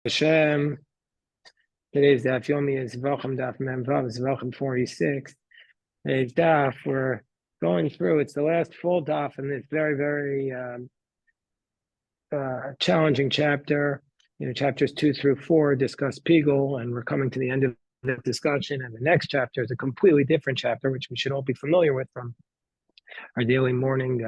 Hashem. Today's daf yomi is Zevachim daf memvav Zevachim 46. Today's daf we're going through. It's the last full daf in this very challenging chapter. Chapters 2 through 4 discuss Pigul, and we're coming to the end of the discussion. And the next chapter is a completely different chapter, which we should all be familiar with from our daily morning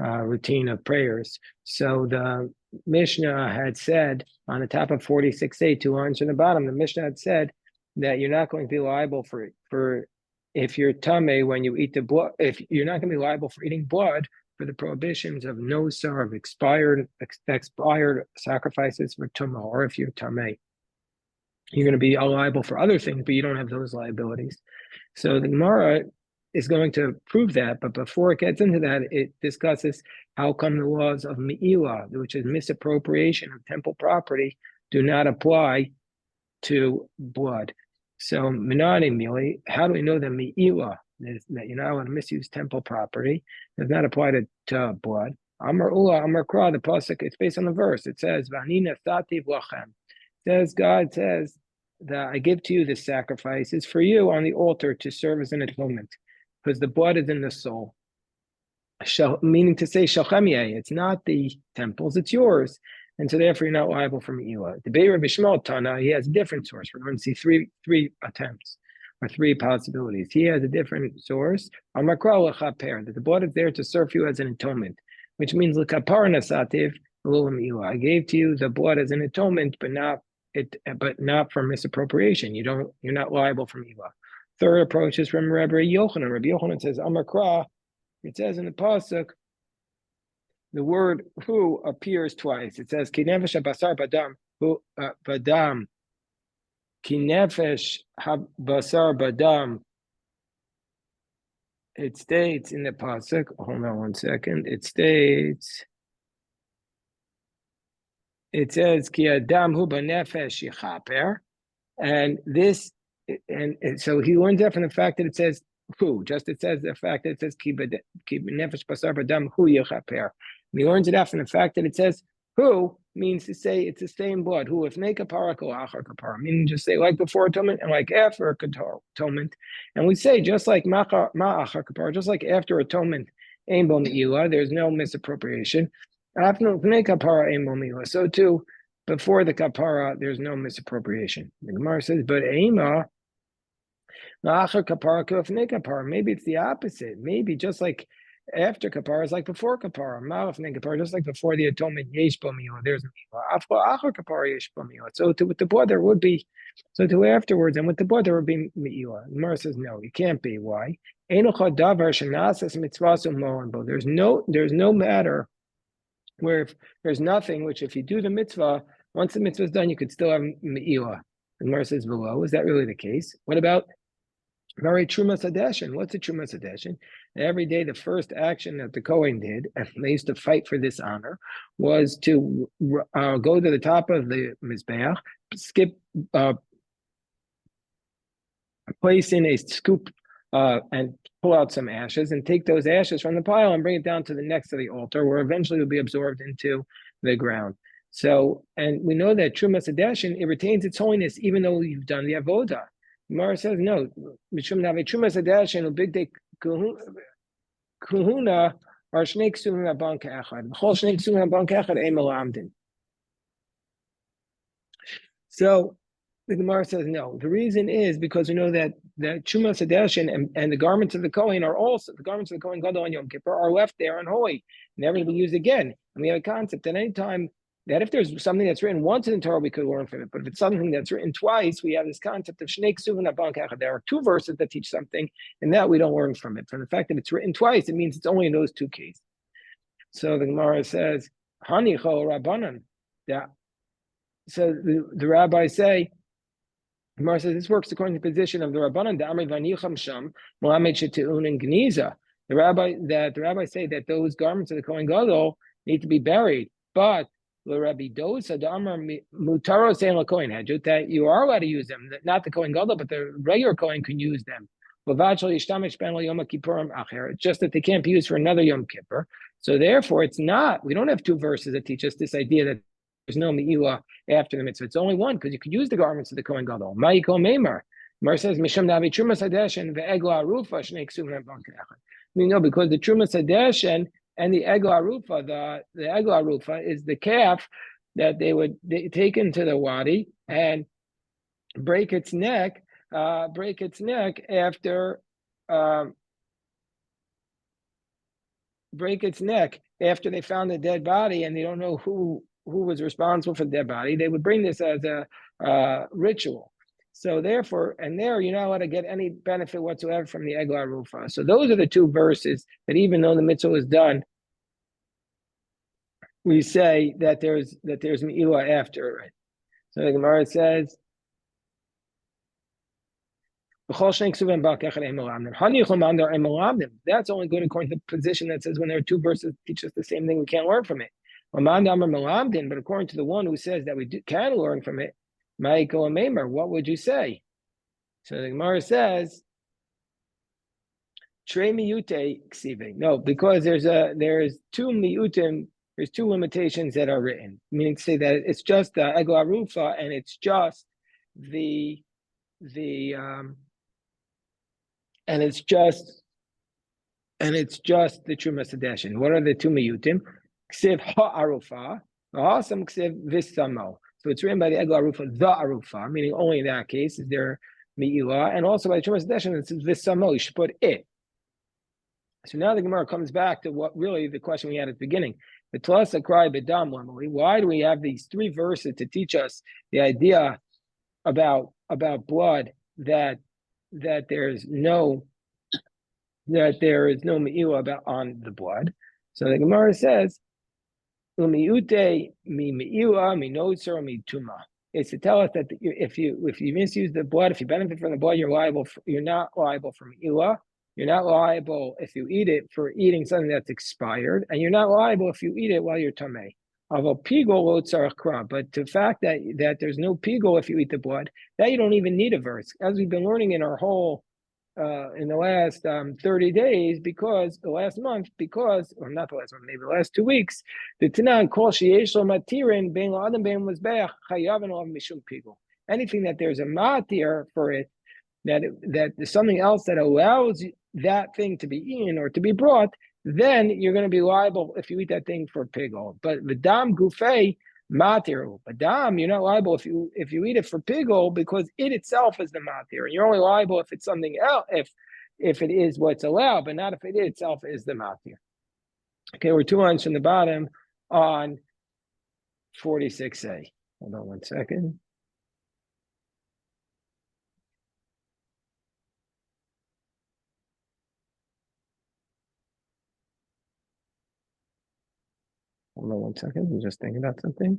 routine of prayers. So the Mishnah had said on the top of 46a, 2 lines from the bottom, the Mishnah had said that you're not going to be liable for if you're tameh when you eat the blood. If you're not going to be liable for eating blood for the prohibitions of no sar of expired sacrifices for tumah, or if you're tameh, you're going to be liable for other things, but you don't have those liabilities. So the Gemara is going to prove that, but before it gets into that, it discusses how come the laws of me'ilah, which is misappropriation of temple property, do not apply to blood. So, minani mili, how do we know that me'ilah, that you're not allowed to misuse temple property, does not apply to blood? Amar ula, amar kra, the pasuk, it's based on the verse. It says, V'anina sativ lachem. It says, God says that I give to you the sacrifices for you on the altar to serve as an atonement, because the blood is in the soul. Meaning to say, Shachem, it's not the temples, it's yours. And so therefore you're not liable for Me'ilah. The Be'er Bishmal Tana, he has a different source. We're going to see three attempts, or three possibilities. He has a different source. That the blood is there to serve you as an atonement, which means l'kapar nasativ Me'ilah. I gave to you the blood as an atonement, but not for misappropriation. You're not liable for Me'ilah. Third approach is from Rabbi Yochanan. Rabbi Yochanan says, Amar Kra, it says in the pasuk, the word who appears twice. It says, Ki nefesh habasar badam, hu badam. Ki nefesh habasar badam. It states in the pasuk, hold on one second, it says, Ki adam hu banefesh yichaper. And this, and so he learns that from the fact that it says who. Just it says the fact that it says ki nefesh basar badam hu yichaper. And he learns it out from the fact that it says who means to say it's the same blood. Who if ne kapara ko achar kapara, meaning just say like before atonement and like after atonement. And we say just like ma achar kapara, just like after atonement, ein bo me'ilah, there's no misappropriation. After ne kapara ein bo me'ilah. So too, before the kapara, there's no misappropriation. The Gemara says, but ema kapara, maybe it's the opposite. Maybe just like after kapara is like before kapara. Kapara, just like before the atonement, yesh bo milah, there's milah. After kapara, yesh bo milah. So with the blood there would be. So to afterwards, and with the blood there would be milah. The Gemara says, no, it can't be. Why? There's no matter where if there's nothing which if you do the mitzvah, once the mitzvah is done, you could still have me'ilah. The Gemara says below, is that really the case? What about very trumas hadeshin? What's a trumas hadeshin? Every day, the first action that the Kohen did, and they used to fight for this honor, was to go to the top of the mizbeach, place in a scoop and pull out some ashes, and take those ashes from the pile and bring it down to the next to the altar, where eventually it will be absorbed into the ground. So, and we know that Trumas Hadeshin, it retains its holiness even though you've done the avoda. Gemara says no. Trumas Hadeshin, big day kuhuna, are shnei ksuvim abanka echad. B'chol shnei ksuvim abanka echad ein melamdin. So the Gemara says no. The reason is because we know that the Trumas Hadeshin and the garments of the Kohen are also, the garments of the Kohen Gadol on Yom Kippur are left there unholy, never to be used again. And we have a concept that any time that if there's something that's written once in the Torah, we could learn from it. But if it's something that's written twice, we have this concept of Shnei Ksuvim Abanka Echad. There are two verses that teach something, and that we don't learn from it. From the fact that it's written twice, it means it's only in those two cases. So the Gemara says, Hani Chol Rabbanan. So the rabbis say, the Gemara says this works according to the position of the Rabbanan, the Amri Vanicham Sham, Mohamed Sheteun and Gniza. The rabbis say that those garments of the Kohen Gadol need to be buried, but Rabbi Dosa, the Amar Mutaro saying la Kohen Hedjut, that you are allowed to use them, not the Kohen Gadol, but the regular Kohen can use them. It's just that they can't be used for another Yom Kippur. So therefore, it's not. We don't have two verses that teach us this idea that no Me'ilah after the mitzvah. It's only one because you could use the garments of the Kohen Gadol. Ma'iko Meimar. Mar says Misham Navi Trumas Hadeshen ve'Egla Arufa Shnei Ksuvim Echad. We know because the Trumas Hadeshen and the Egla Arufa, the Egla Arufa is the calf that they would take into the wadi and break its neck after they found the dead body and they don't know who was responsible for the dead body. They would bring this as a ritual. So therefore, and there you're not allowed to get any benefit whatsoever from the Egla Rufa. So those are the two verses that even though the mitzvah was done, we say that there's Me'ilah after it. So the Gemara says, that's only good according to the position that says when there are two verses teach us the same thing, we can't learn from it. But according to the one who says that we can learn from it, what would you say? So the Gemara says, no, because there's two miutim, there's two limitations that are written, meaning to say that it's just the Egla Rufa and it's just the Trumas Hadeshen. What are the two miyutim? Ksiv ha'arufa, some ksiv v'samo. So it's written by the Egla Arufa, the Arufa, meaning only in that case is there Me'ilah, and also by the Trumas Hadeshen it says v'samo. You should put it. So now the Gemara comes back to what really the question we had at the beginning. The Tlas Akrai B'dam Lamali. Why do we have these three verses to teach us the idea about blood that there is no Me'ilah about on the blood? So the Gemara says, Umiute mi Me'ilah mi notzer mi tuma. It's to tell us that if you misuse the blood, if you benefit from the blood, you're not liable for Me'ilah. You're not liable if you eat it for eating something that's expired, and you're not liable if you eat it while you're tamei. But the fact that there's no pigol if you eat the blood, that you don't even need a verse, as we've been learning in our whole in the last 30 days, because the last month, or not the last month, maybe the last 2 weeks, the Tanan kol sheyesh lo matirin bein la'adam bein mizbeach chayav olav mishum pigol. Anything that there's a matir for it, that there's something else that allows that thing to be eaten or to be brought, then you're going to be liable if you eat that thing for pigol. But the dam gufei matir, but dam, you're not liable if you eat it for pigol, because it itself is the matir, and you're only liable if it's something else, if it is what's allowed, but not if it itself is the matir. Okay, we're 2 lines from the bottom on 46a. Hold on 1 second. Hold on 1 second. I'm just thinking about something.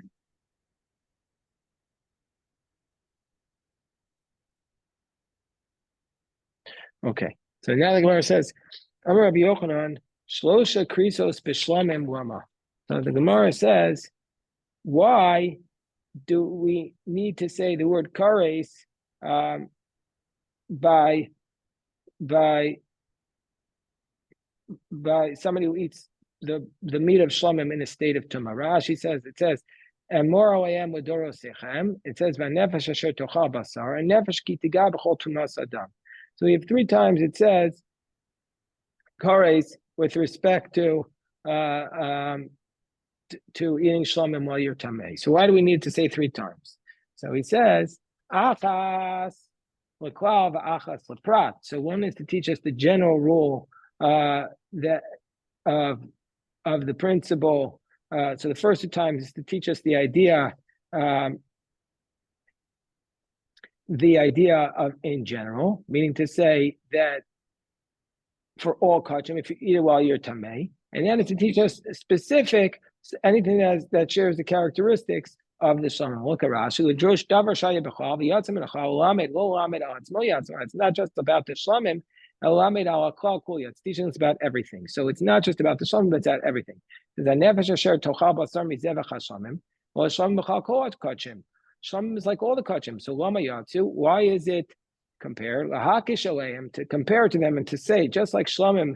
Okay. So now the Gemara says, Amar Rabbi Yochanan, Shlosha Krisos B'Shlamim Lama. So the Gemara says, why do we need to say the word kares by somebody who eats the meat of shlamim in a state of tumah? Rashi says, it says, and moral am with dorosechem. It says, "V'nefesh asher tochal basar," and nefesh ki tiga b'chol tumas adam. So we have 3 times it says kares with respect to eating shlamim while you're tamei. So why do we need to say 3 times? So he says, achas l'klal v'achas l'prat. So one is to teach us the general rule that of the principle. So the first 2 times is to teach us the idea of in general, meaning to say that for all kachim, if you eat it while you're tamei, and then it's to teach us specific anything that shares the characteristics of the shlamim. Look at Rashi. It's not just about the shlamim. It's teaching us about everything. So it's not just about the shlamim, but it's about everything. Shlamim is like all the kachim. So lama yatsu, why is it compared? To compare to them and to say, just like shlamim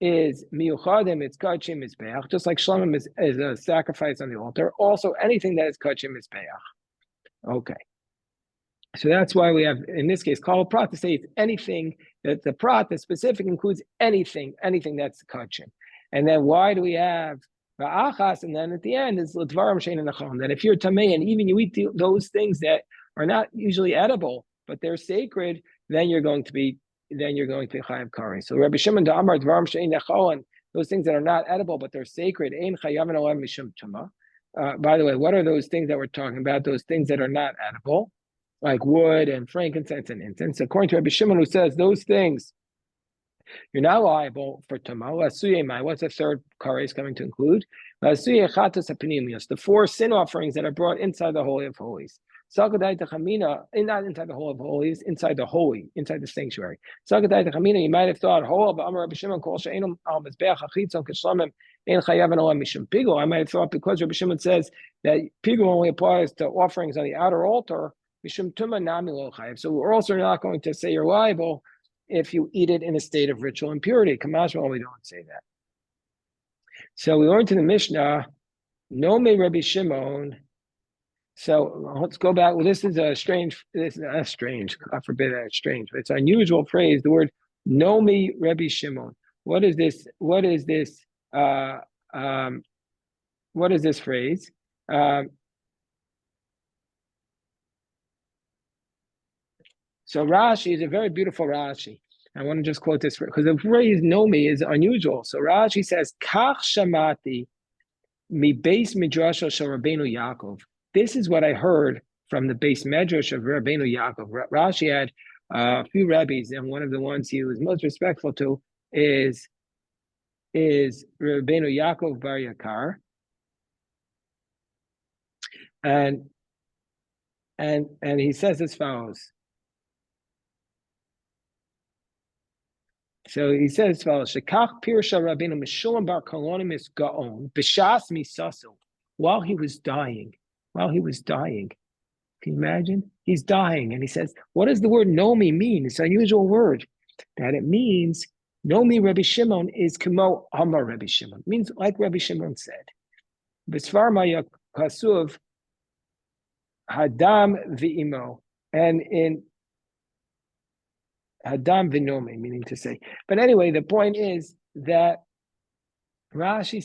is miyuchadim, it's kachim mizbeach, just like shlomim is a sacrifice on the altar. Also, anything that is kachim mizbeach. Okay. So that's why we have, in this case, call a prat to say it's anything that the prat, the specific includes anything that's kachim. And then why do we have va'achas? And then at the end is l'dvarim shein nachon. That if you're tamei and even you eat those things that are not usually edible, but they're sacred, then you're going to be chayav kari. So Rabbi Shimon da'amar dvarim shein nachon, those things that are not edible but they're sacred, ein chayav olam mishum tuma. By the way, what are those things that we're talking about? Those things that are not edible, like wood and frankincense and incense. According to Rabbi Shimon, who says those things, you're not liable for tama. What's the third kares coming to include? The 4 sin offerings that are brought inside the Holy of Holies. Not inside the Holy of Holies, inside the sanctuary. You might have thought, I might have thought because Rabbi Shimon says that pigul only applies to offerings on the outer altar, so we're also not going to say you're liable if you eat it in a state of ritual impurity. Kamashma, we don't say that. So we learned in the Mishnah, no me Rabbi Shimon. So let's go back. Well, this is strange, God forbid that it's strange, but it's an unusual phrase, the word no me Rabbi Shimon. What is this? What is this phrase? So Rashi is a very beautiful Rashi. I want to just quote this because the phrase "know me" is unusual. So Rashi says, "Kach shamati mi beis midrash shel Rabbeinu Yaakov." This is what I heard from the beis medrash of Rabbeinu Yaakov. Rashi had a few rabbis, and one of the ones he was most respectful to is Rabbeinu Yaakov Bar Yakar, and he says as follows. So he says as follows: Shekach Pirsha Rabbeinu Meshulam Bar Kolonim is Gaon B'Shas Misasu. While he was dying. Can you imagine? He's dying, and he says, "What does the word nomi mean?" It's an unusual word. That it means nomi Rabbi Shimon is kamo Amar Rabbi Shimon. It means like Rabbi Shimon said. B'Svar Maya Kasuv Hadam V'Imo, and in Hadam V'Nomi, meaning to say. But anyway, the point is that Rashi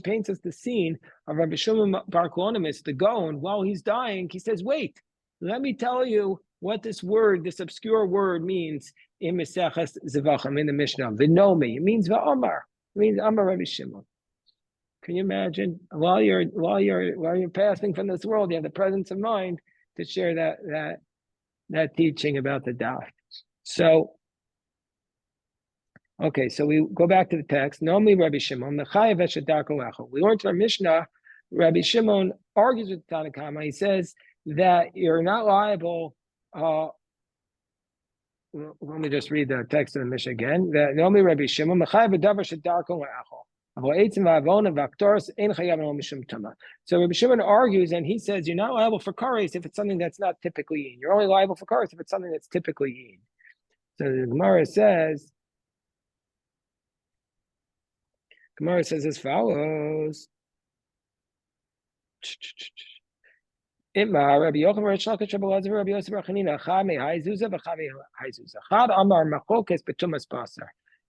paints us the scene of Rabbi Shimon Bar Kolonim, the Gaon, while he's dying. He says, wait, let me tell you what this obscure word means in Maseches Zevachim, in the Mishnah. V'Nomi, it means V'Amar. It means Amar Rabbi Shimon. Can you imagine? While you're passing from this world, you have the presence of mind to share that teaching about the daf. So, okay, so we go back to the text. Nomi Rabbi Shimon, we learned from our Mishnah, Rabbi Shimon argues with Tanna Kama. He says that you're not liable. Let me just read the text of the Mishnah again. That Nomi Rabbi Shimon, so Rabbi Shimon argues, and he says you're not liable for kares if it's something that's not typically eaten. You're only liable for kares if it's something that's typically eaten. So the Gemara says as follows.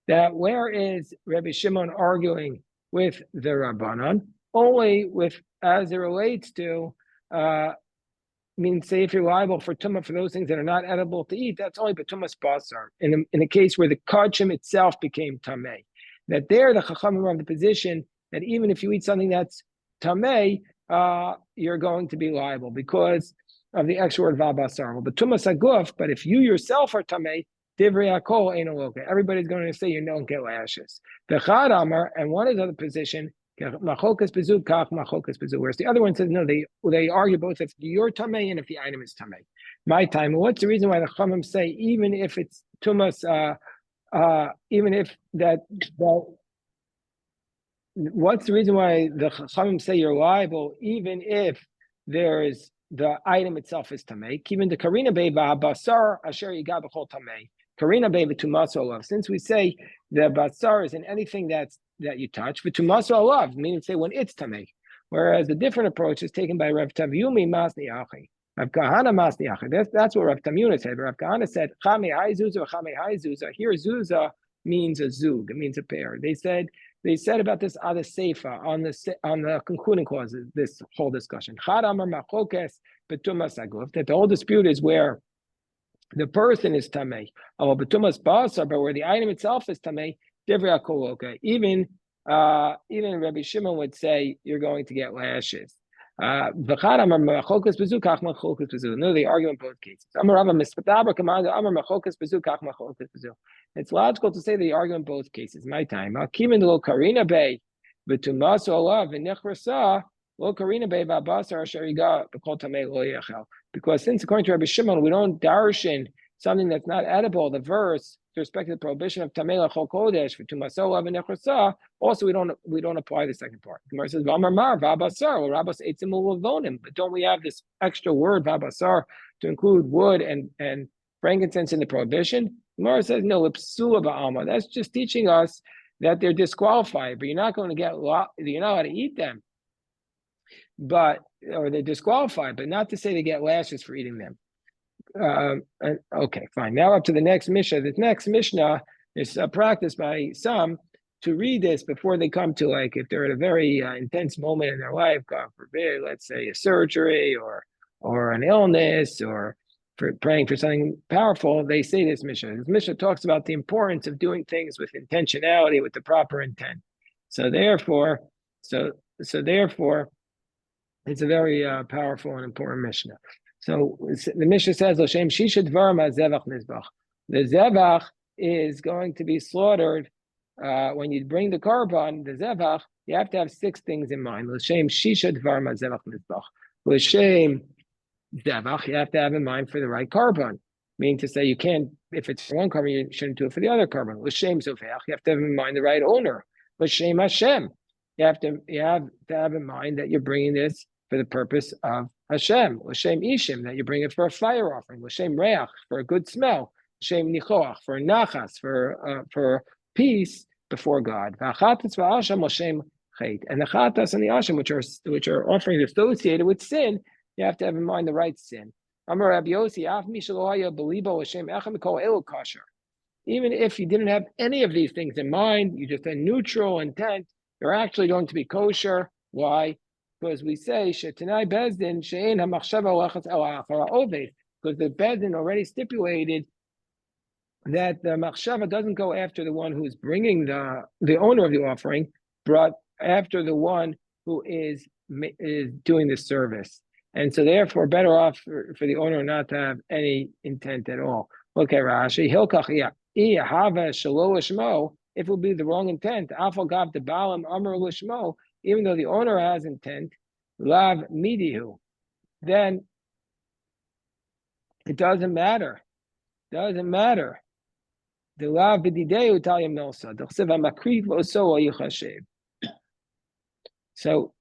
That where is Rabbi Shimon arguing with the Rabbanan? Only with as it relates to say if you're liable for tumah for those things that are not edible to eat, that's only betumas basar. In a case where the kachim itself became tamei, that there the chachamim are of the position that even if you eat something that's tamei, you're going to be liable because of the extra word v'abasar. But tumas aguf, but if you yourself are tamei, divrei akol ain't okay. Everybody's going to say you don't get lashes. The chad amar, and one is other position. Machokas bezud kach machokas bezud. Whereas the other one says no, they argue both if you're tamei and if the item is tamei. My time. What's the reason why the chachamim say even if it's tumas, even if that what's the reason why the chachamim say you're liable even if there is the item itself is tamei? Even the karina beiva basar asher yigah b'chol tamei. Karina be v'tumas olav. Since we say the basar is in anything that you touch, v'tumas olav, meaning say when it's tamei. Whereas a different approach is taken by Rav Tavyumi Masni Achi. Rav Kahana Masni Achi. That's what Rav Tamuna said. Rav Kahana said, Chame Hai Zuzah, Chame Hai Zuzah. Here, Zuzah means a zug, it means a pair. They said about this other seifa on the concluding clauses, this whole discussion. Chad Amar Machokes Betumas Aguf, that the whole dispute is where the person is tamei. Betumas Basar, but where the item itself is tamei, Divrei Akoloka. Even Rabbi Shimon would say you're going to get lashes. No, they argue in both cases. It's logical to say they argue in both cases. My time. Because since according to Rabbi Shimon, we don't darshan something that's not edible, the verse with respect to the prohibition of tamei l'chol kodesh for tumasolav and nechrasa. Also, we don't apply the second part. The Gemara says v'amar v'abasar or rabas eitzim u'lavonim. But don't we have this extra word v'abasar to include wood and frankincense in the prohibition? The Gemara says no, l'psula ba'alma. That's just teaching us that they're disqualified, but you're not going to get you're not allowed to eat them. Or they're disqualified, but not to say they get lashes for eating them. Okay, fine. Now up to the next Mishnah. This next Mishnah is a practice by some to read this before they come to, like, if they're at a very intense moment in their life, God forbid, let's say a surgery or an illness or for praying for something powerful, they say this Mishnah. This Mishnah talks about the importance of doing things with intentionality, with the proper intent. So therefore, it's a very powerful and important Mishnah. So the Mishnah says, "L'shem shisha dvarim zevach nizbach." The zevach is going to be slaughtered when you bring the korban. The zevach, you have to have 6 things in mind. L'shem shisha dvarim zevach nizbach. L'shem zevach, you have to have in mind for the right korban. Meaning to say, you can't, if it's for one korban, you shouldn't do it for the other korban. L'shem zovech, you have to have in mind the right owner. L'shem Hashem, you have to have in mind that you're bringing this for the purpose of Hashem. L'shem ishim, that you bring it for a fire offering. L'shem reach, for a good smell. L'shem nichoach, for nachas, for peace before God. V'achatas v'asham l'shem chait. And the chatas and the asham, which are offerings associated with sin, you have to have in mind the right sin. Amar Rabbi Yossi, af mi shelo haya belibo l'shem echem kol elu kasher. Even if you didn't have any of these things in mind, you just had neutral intent, you're actually going to be kosher. Why? Because we say shetanai bezdin she'ein hamachshava lachas el ha'achara oved, because the bezdin already stipulated that the machshava doesn't go after the one who's bringing the owner of the offering, but after the one who is doing the service, and so therefore better off for the owner not to have any intent at all. Okay, Rashi hilkach hava shelo lishmo. If it would be the wrong intent, afal gav the balam amar lishmo. Even though the owner has intent, lav midihu, then it doesn't matter. The lav b'dideu talyam nosa. D'chsev ha'makriv oso yichashev. So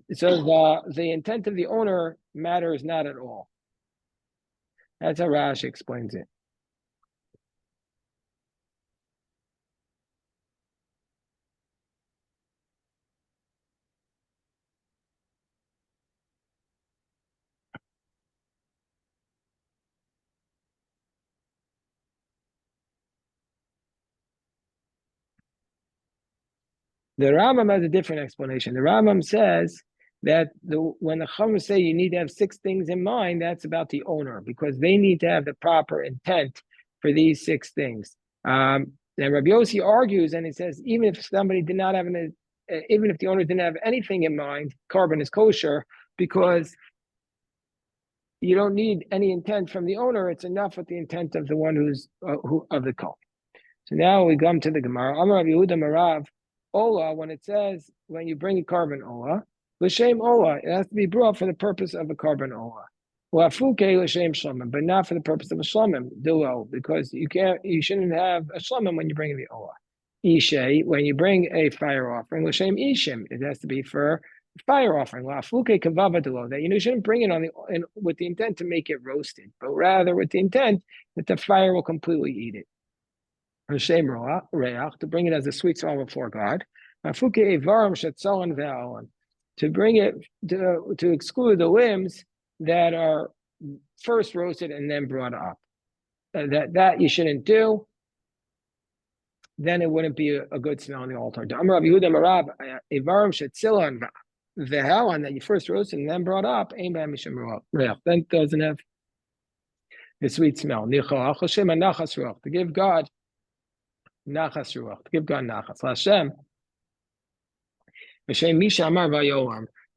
the intent of the owner matters not at all. That's how Rashi explains it. The Rambam has a different explanation. The Rambam says that when the Chachamim say you need to have 6 things in mind, that's about the owner, because they need to have the proper intent for these 6 things. And Rabbi Yossi argues, and he says, even if somebody did not have even if the owner didn't have anything in mind, korban is kosher, because you don't need any intent from the owner. It's enough with the intent of the one who's of the kol. So now we come to the Gemara. Amar Rabbi Yehuda Marav. Ola, when it says, when you bring a korban ola, l'shem ola, it has to be brought for the purpose of a korban ola. L'afuke l'shem shlomim, but not for the purpose of a shlomim, duo, because you shouldn't have a shlomim when you bring the ola. Ishay, when you bring a fire offering, l'shem ishim, it has to be for fire offering, that you shouldn't bring it with the intent to make it roasted, but rather with the intent that the fire will completely eat it. To bring it as a sweet smell before God. To bring it to exclude the limbs that are first roasted and then brought up. That you shouldn't do. Then it wouldn't be a good smell on the altar. The hell that you first roasted and then brought up, then it doesn't have the sweet smell. To give God nachas ruach, to give God nachas. Hashem,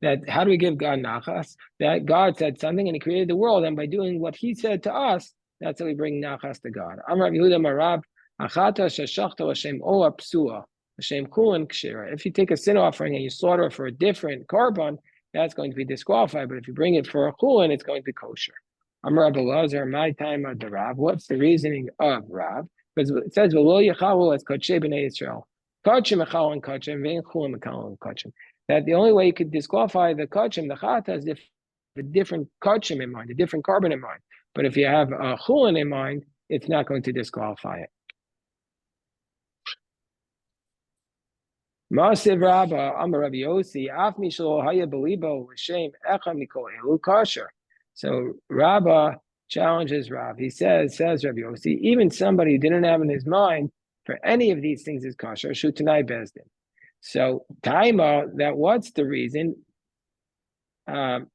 that how do we give God nachas? That God said something and He created the world, and by doing what He said to us, that's how we bring nachas to God. If you take a sin offering and you slaughter it for a different carbon, that's going to be disqualified. But if you bring it for a chulin, it's going to be kosher. My time of the Rav. What's the reasoning of Rav? Because it says that the only way you could disqualify the kachim, the chata, is if a different kachim in mind, a different carbon in mind. But if you have a chulin in mind, it's not going to disqualify it. Masiv Rabba, Amar Rabbi Yossi, Af Mishlo Haya Belibo L'Shem Echa Mikol Elu Kasher. So Rabba challenges Rav. He says Rabbi Yossi, even somebody who didn't have in his mind for any of these things is kasher, Shutanai Bezdin. So Taima, that what's the reason? Shaloya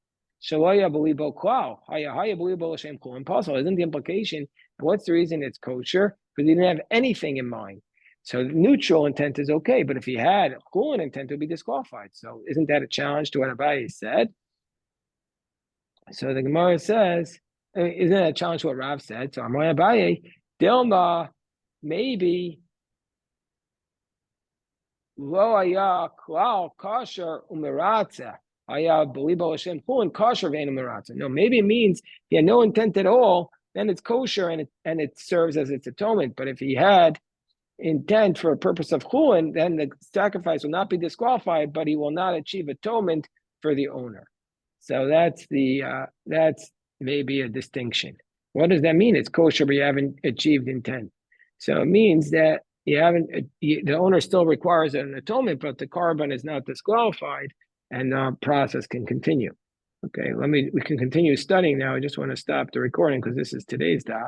Belibo Klal, Haya Belibo L'Shem Chul Impossible. Isn't the implication? What's the reason it's kosher? Because he didn't have anything in mind. So neutral intent is okay, but if he had chulin intent, it would be disqualified. So isn't that a challenge to what Abaye said? So the Gemara says, isn't that a challenge to what Rav said? So Amar Abaye, Dilma, maybe lo aya klal kasher umeratza aya belibo Hashem chulin kasher vein umeratza. No, maybe it means he had no intent at all. Then it's kosher and it serves as its atonement. But if he had intent for a purpose of chulin, then the sacrifice will not be disqualified, but he will not achieve atonement for the owner. So that's maybe a distinction. What does that mean? It's kosher, but you haven't achieved intent. So it means that the owner still requires an atonement, but the carbon is not disqualified, and the process can continue. Okay, we can continue studying now. I just want to stop the recording because this is today's daf.